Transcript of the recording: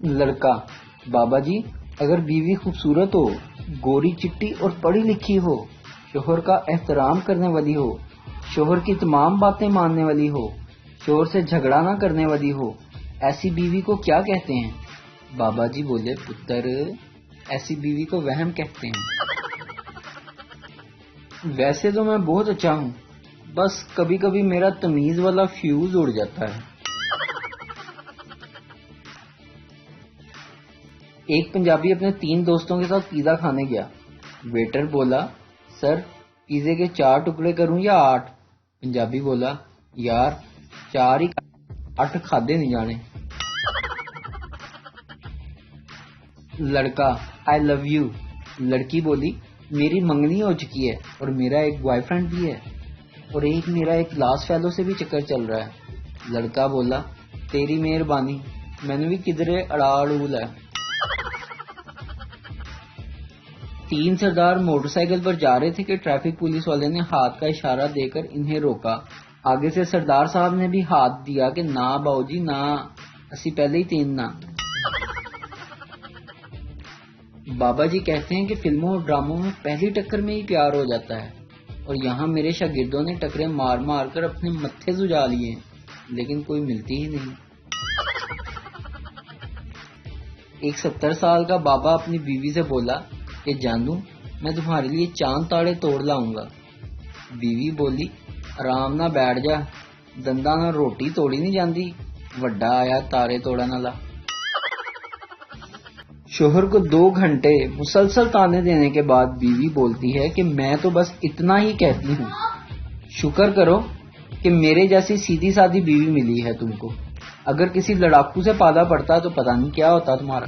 لڑکا: بابا جی، اگر بیوی خوبصورت ہو، گوری چٹی اور پڑھی لکھی ہو، شوہر کا احترام کرنے والی ہو، شوہر کی تمام باتیں ماننے والی ہو، شوہر سے جھگڑا نہ کرنے والی ہو، ایسی بیوی کو کیا کہتے ہیں؟ بابا جی بولے: پتر، ایسی بیوی کو وہم کہتے ہیں۔ ویسے تو میں بہت اچھا ہوں، بس کبھی کبھی میرا تمیز والا فیوز اڑ جاتا ہے۔ ایک پنجابی اپنے 3 دوستوں کے ساتھ پیزا کھانے گیا۔ ویٹر بولا: سر، پیزے کے 4 ٹکڑے کروں یا 8؟ پنجابی بولا: یار 4 ہی 8 کھادے نہیں جانے۔ لڑکا: آئی لو یو۔ لڑکی بولی: میری منگنی ہو چکی ہے اور میرا ایک بوائے فرینڈ بھی ہے، اور میرا ایک کلاس فیلو سے بھی چکر چل رہا ہے۔ لڑکا بولا: تیری مہربانی، میں نے بھی کدھرے اڑا اڑول ہے۔ 3 سردار موٹر سائیکل پر جا رہے تھے کہ ٹریفک پولیس والے نے ہاتھ کا اشارہ دے کر انہیں روکا۔ آگے سے سردار صاحب نے بھی ہاتھ دیا کہ نا باؤ جی نا، اسی پہلے ہی 3 نا۔ بابا جی کہتے ہیں کہ فلموں اور ڈراموں میں پہلی ٹکر میں ہی پیار ہو جاتا ہے، اور یہاں میرے شاگردوں نے ٹکریں مار مار کر اپنے متھے سجا لیے ہیں، لیکن کوئی ملتی ہی نہیں۔ ایک 70 سال کا بابا اپنی بیوی سے بولا کہ جانو، میں تمہارے لیے چاند تاڑے توڑ لاؤں گا۔ بیوی بولی: آرام نہ بیٹھ جا، دندا نہ روٹی توڑی نہیں جاندی، وڈا آیا تارے توڑن والا۔ شوہر کو 2 گھنٹے مسلسل تانے دینے کے بعد بیوی بولتی ہے کہ میں تو بس اتنا ہی کہتی ہوں، شکر کرو کہ میرے جیسی سیدھی سادی بیوی ملی ہے تم کو، اگر کسی لڑاکو سے پالا پڑتا تو پتہ نہیں کیا ہوتا تمہارا۔